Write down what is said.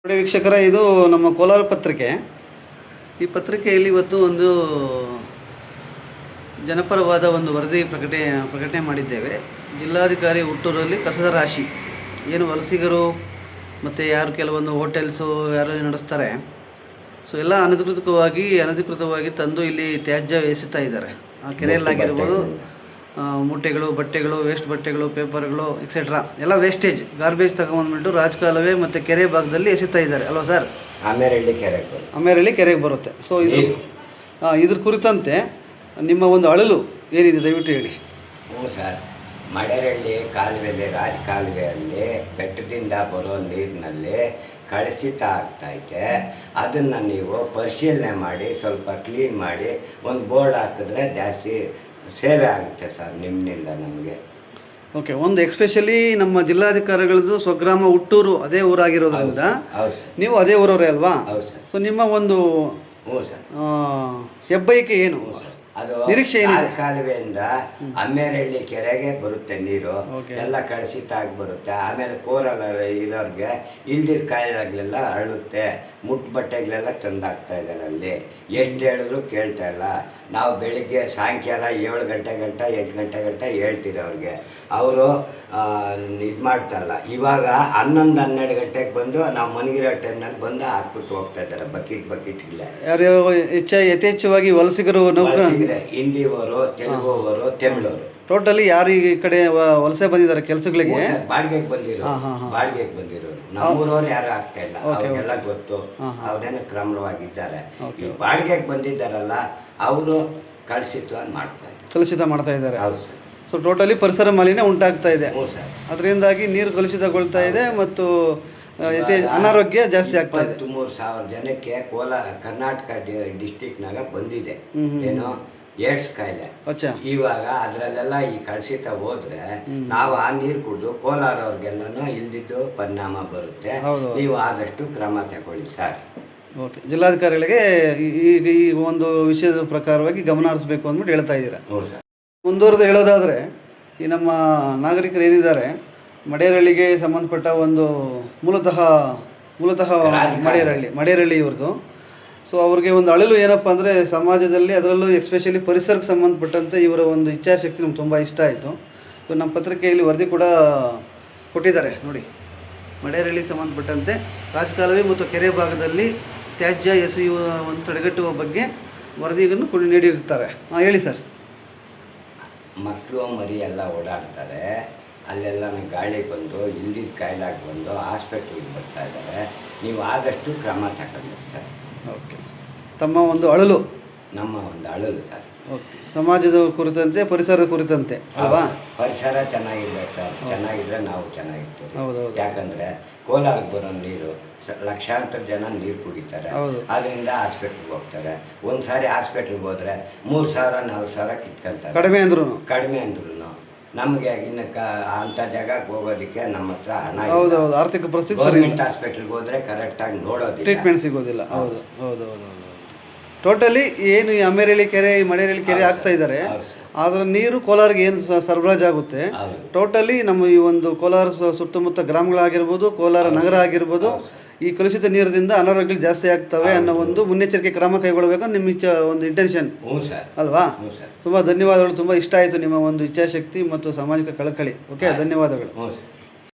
ನೋಡಿ ವೀಕ್ಷಕರ, ಇದು ನಮ್ಮ ಕೋಲಾರ ಪತ್ರಿಕೆ. ಈ ಪತ್ರಿಕೆಯಲ್ಲಿ ಇವತ್ತು ಒಂದು ಜನಪರವಾದ ಒಂದು ವರದಿ ಪ್ರಕಟಣೆ ಮಾಡಿದ್ದೇವೆ. ಜಿಲ್ಲಾಧಿಕಾರಿ ಹುಟ್ಟೂರಲ್ಲಿ ಕಸದ ರಾಶಿ, ಏನು ವಲಸಿಗರು ಮತ್ತು ಯಾರು ಕೆಲವೊಂದು ಹೋಟೆಲ್ಸು ಯಾರು ನಡೆಸ್ತಾರೆ, ಸೊ ಎಲ್ಲ ಅನಧಿಕೃತವಾಗಿ ತಂದು ಇಲ್ಲಿ ತ್ಯಾಜ್ಯ ಎಸೆತಾ ಇದ್ದಾರೆ. ಆ ಕೆರೆಯಲ್ಲಾಗಿರ್ಬೋದು, ಮೂಟೆಗಳು, ಬಟ್ಟೆಗಳು, ವೇಸ್ಟ್ ಬಟ್ಟೆಗಳು, ಪೇಪರ್ಗಳು ಎಕ್ಸೆಟ್ರಾ ಎಲ್ಲ ವೇಸ್ಟೇಜ್ ಗಾರ್ಬೇಜ್ ತಗೊಂಡ್ಬಿಟ್ಟು ರಾಜಕಾಲುವೆ ಮತ್ತು ಕೆರೆ ಭಾಗದಲ್ಲಿ ಎಸೆತಾ ಇದ್ದಾರೆ ಅಲ್ವಾ ಸರ್? ಅಮೇರಳ್ಳಿ ಕೆರೆಗೆ ಬರುತ್ತೆ. ಸೊ ಇದ್ರ ಕುರಿತಂತೆ ನಿಮ್ಮ ಒಂದು ಅಳಲು ಏನಿದೆ ದಯವಿಟ್ಟು ಹೇಳಿ. ಹ್ಞೂ ಸರ್, ಮಳೆರಳ್ಳಿ ಕಾಲುವೆಯಲ್ಲಿ ರಾಜಕಾಲುವೆಯಲ್ಲಿ ಬೆಟ್ಟದಿಂದ ಬರೋ ನೀರಿನಲ್ಲಿ ಕಳುಷಿತ ಆಗ್ತೈತೆ. ಅದನ್ನು ನೀವು ಪರಿಶೀಲನೆ ಮಾಡಿ ಸ್ವಲ್ಪ ಕ್ಲೀನ್ ಮಾಡಿ ಒಂದು ಬೋರ್ಡ್ ಹಾಕಿದ್ರೆ ಜಾಸ್ತಿ ಸೇವೆ ಆಗುತ್ತೆ ಸರ್ ನಿಮ್ಮಿಂದ ನಮಗೆ. ಓಕೆ, ಒಂದು ಎಕ್ಸ್ಪೆಷಲಿ ನಮ್ಮ ಜಿಲ್ಲಾಧಿಕಾರಿಗಳದ್ದು ಸ್ವಗ್ರಾಮ ಹುಟ್ಟೂರು ಅದೇ ಊರಾಗಿರೋದ್ರಿಂದ ನೀವು ಅದೇ ಊರವರೇ ಅಲ್ವಾ? ಹೌದು ಸರ್. ಸೊ ನಿಮ್ಮ ಒಂದು ಹ್ಞೂ ಸರ್ ಹೆಬ್ಬಯಕೆ ಏನು, ಅದು ನಿರೀಕ್ಷೆ ಏನಿದೆ? ಕಾಲುವೆಯಿಂದ ಅಮ್ಮೇರಳ್ಳಿ ಕೆರೆಗೆ ಬರುತ್ತೆ ನೀರು, ಎಲ್ಲ ಕಳುಷಿತ ಆಗಿ ಬರುತ್ತೆ. ಆಮೇಲೆ ಕೋರಲ್ಲ ಇರೋರಿಗೆ ಇಲ್ದಿರ ಕಾಯಿಲೆಗಳೆಲ್ಲ ಹರಡುತ್ತೆ. ಮುಟ್ಟು ಬಟ್ಟೆಗಳೆಲ್ಲ ತಂದಾಗ್ತಾ ಇದ್ದಾರೆ. ಅಲ್ಲಿ ಎಷ್ಟು ಹೇಳಿದ್ರು ಕೇಳ್ತಾ ಇಲ್ಲ. ನಾವು ಬೆಳಿಗ್ಗೆ ಸಾಯಂಕಾಲ 7 ಗಂಟೆ 8 ಗಂಟೆ ಹೇಳ್ತೀರಿ ಅವ್ರಿಗೆ, ಅವರು ಇದು ಮಾಡ್ತಾಯಿಲ್ಲ. ಇವಾಗ 11-12 ಗಂಟೆಗೆ ಬಂದು ನಾವು ಮನಗಿರೋ ಟೈಮ್ನಲ್ಲಿ ಬಂದು ಹಾಕ್ಬಿಟ್ಟು ಹೋಗ್ತಾ ಇದ್ದಾರೆ ಬಕೆಟ್ಗಳೇ. ಯಾರು ಯಥೇಚ್ಛವಾಗಿ ವಲಸಿಗರು, ಹಿಂದಿಯವರು, ತೆಲುಗುವರು, ತಮಿಳವರು, ಟೋಟಲಿ ಯಾರು ಈ ಕಡೆ ವಲಸೆ ಬಂದಿದ್ದಾರೆ ಕೆಲಸಗಳಿಗೆ, ಬಾಡಿಗೆಗೆ ಬಂದಿರೋರು ನಮ್ಮೂರವ್ರು ಯಾರು ಆಗ್ತಾ ಇಲ್ಲ. ಅವ್ರಿಗೆಲ್ಲ ಗೊತ್ತು, ಅವ್ರೇನು ಕ್ರಮವಾಗಿದ್ದಾರೆ. ಈ ಬಾಡಿಗೆಗೆ ಬಂದಿದ್ದಾರಲ್ಲ ಅವರು ಕಳುಷಿತ ಮಾಡ್ತಾ ಇದ್ದಾರೆ. ಹೌದು ಸರ್. ಸೊ ಟೋಟಲಿ ಪರಿಸರ ಮಾಲಿನ್ಯ ಉಂಟಾಗ್ತಾ ಇದೆ. ಹ್ಞೂ ಸರ್. ಅದರಿಂದಾಗಿ ನೀರು ಕಲುಷಿತಗೊಳ್ತಾ ಇದೆ ಮತ್ತು ಅನಾರೋಗ್ಯ ಜಾಸ್ತಿ ಆಗ್ತಾ ಇದೆ. 23,000 ಜನಕ್ಕೆ ಕರ್ನಾಟಕ ಡಿಸ್ಟಿಕ್ನಾಗ ಬಂದಿದೆ ಏನೋ ಏಡ್ಸ್ ಕಾಯಿಲೆ. ಇವಾಗ ಅದರಲ್ಲೆಲ್ಲ ಈ ಕಳುಷಿತ ಹೋದ್ರೆ ನಾವು ಆ ನೀರು ಕುಡಿದು ಕೋಲಾರವ್ರಿಗೆಲ್ಲನೂ ಇಲ್ದಿದ್ದು ಪರಿಣಾಮ ಬರುತ್ತೆ. ನೀವು ಆದಷ್ಟು ಕ್ರಮ ತಗೊಳ್ಳಿ ಸರ್. ಓಕೆ, ಜಿಲ್ಲಾಧಿಕಾರಿಗಳಿಗೆ ಈ ಒಂದು ವಿಷಯದ ಪ್ರಕಾರವಾಗಿ ಗಮನ ಹರಿಸಬೇಕು ಅಂದ್ಬಿಟ್ಟು ಹೇಳ್ತಾ ಇದ್ದೀರಾ? ಹ್ಞೂ ಸರ್. ಮುಂದುವರೆದು ಹೇಳೋದಾದರೆ, ಈ ನಮ್ಮ ನಾಗರಿಕರು ಏನಿದ್ದಾರೆ, ಮಡೇರಳ್ಳಿಗೆ ಸಂಬಂಧಪಟ್ಟ ಒಂದು ಮೂಲತಃ ಮಡೇರಳ್ಳಿ ಇವ್ರದ್ದು. ಸೊ ಅವ್ರಿಗೆ ಒಂದು ಅಳಲು ಏನಪ್ಪ ಅಂದರೆ, ಸಮಾಜದಲ್ಲಿ ಅದರಲ್ಲೂ ಎಸ್ಪೆಷಲಿ ಪರಿಸರಕ್ಕೆ ಸಂಬಂಧಪಟ್ಟಂತೆ ಇವರ ಒಂದು ಇಚ್ಛಾಶಕ್ತಿ ನಮ್ಗೆ ತುಂಬ ಇಷ್ಟ ಆಯಿತು. ಇವರು ನಮ್ಮ ಪತ್ರಿಕೆಯಲ್ಲಿ ವರದಿ ಕೂಡ ಕೊಟ್ಟಿದ್ದಾರೆ ನೋಡಿ. ಮಡೇರಳ್ಳಿಗೆ ಸಂಬಂಧಪಟ್ಟಂತೆ ರಾಜಕಾಲುವೆ ಮತ್ತು ಕೆರೆ ಭಾಗದಲ್ಲಿ ತ್ಯಾಜ್ಯ ಎಸೆಯುವ ಒಂದು ತಡೆಗಟ್ಟುವ ಬಗ್ಗೆ ವರದಿಯನ್ನು ನೀಡಿರ್ತಾರೆ. ಹೇಳಿ ಸರ್. ಮಕ್ಕಳು ಮರಿ ಎಲ್ಲ ಓಡಾಡ್ತಾರೆ, ಅಲ್ಲೆಲ್ಲ ಗಾಳಿ ಬಂದು ಇಲ್ದಿದ್ದ ಕಾಯಿಲಾಗಿ ಬಂದು ಹಾಸ್ಪಿಟ್ಲಿಗೆ ಬರ್ತಾ ಇದ್ದಾರೆ. ನೀವು ಆದಷ್ಟು ಕ್ರಮ ತಗೊಂಡು ಸರ್. ಓಕೆ, ತಮ್ಮ ಒಂದು ಅಳಲು, ನಮ್ಮ ಒಂದು ಅಳಲು ಸರ್. ಓಕೆ, ಸಮಾಜದ ಕುರಿತಂತೆ, ಪರಿಸರದ ಕುರಿತಂತೆ ಅಲ್ವಾ? ಪರಿಸರ ಚೆನ್ನಾಗಿರ್ಬೇಕು ಸರ್. ಚೆನ್ನಾಗಿದ್ರೆ ನಾವು ಚೆನ್ನಾಗಿರ್ತೀವಿ. ಹೌದೌದು. ಯಾಕಂದರೆ ಕೋಲಾರಕ್ಕೆ ಬರೋ ನೀರು ಲಕ್ಷಾಂತರ ಜನ ನೀರು ಕುಡಿತಾರೆ. ಅದರಿಂದ ಹಾಸ್ಪಿಟ್ಲಿಗೆ ಹೋಗ್ತಾರೆ. ಒಂದು ಸಾರಿ ಹಾಸ್ಪಿಟ್ಲಿಗೆ ಹೋದರೆ 3,000-4,000 ಕಿತ್ಕೊಂತಾರೆ. ಕಡಿಮೆ ಅಂದ್ರೂ ನಮಗೆ ಇನ್ನು ಅಂಥ ಜಾಗಕ್ಕೆ ಹೋಗೋದಕ್ಕೆ ನಮ್ಮ ಹತ್ರ ಹಣ ಇಲ್ಲ. ಆರ್ಥಿಕ ಪರಿಸ್ಥಿತಿ, ಗೌರ್ಮೆಂಟ್ ಹಾಸ್ಪಿಟ್ಲಿಗೆ ಹೋದರೆ ಕರೆಕ್ಟಾಗಿ ನೋಡೋದಿಲ್ಲ, ಟ್ರೀಟ್ಮೆಂಟ್ ಸಿಗೋದಿಲ್ಲ. ಹೌದು. ಟೋಟಲಿ ಏನು ಈ ಅಮೇರಳ್ಳಿ ಕೆರೆ, ಈ ಮಡೇರಳ್ಳಿ ಕೆರೆ ಆಗ್ತಾ ಇದ್ದಾರೆ, ಅದರ ನೀರು ಕೋಲಾರಿಗೆ ಏನು ಸರಬರಾಜಾಗುತ್ತೆ, ಟೋಟಲಿ ನಮ್ಮ ಈ ಒಂದು ಕೋಲಾರ ಸುತ್ತಮುತ್ತ ಗ್ರಾಮಗಳಾಗಿರ್ಬೋದು, ಕೋಲಾರ ನಗರ ಆಗಿರ್ಬೋದು, ಈ ಕಲುಷಿತ ನೀರಿನಿಂದ ಅನಾರೋಗ್ಯಗಳು ಜಾಸ್ತಿ ಆಗ್ತವೆ ಅನ್ನೋ ಒಂದು ಮುನ್ನೆಚ್ಚರಿಕೆ ಕ್ರಮ ಕೈಗೊಳ್ಳಬೇಕು ನಿಮ್ಮ ಒಂದು ಇಂಟೆನ್ಷನ್ ಅಲ್ವಾ? ತುಂಬ ಧನ್ಯವಾದಗಳು. ತುಂಬ ಇಷ್ಟ ಆಯಿತು ನಿಮ್ಮ ಒಂದು ಇಚ್ಛಾಶಕ್ತಿ ಮತ್ತು ಸಾಮಾಜಿಕ ಕಳಕಳಿ. ಓಕೆ, ಧನ್ಯವಾದಗಳು.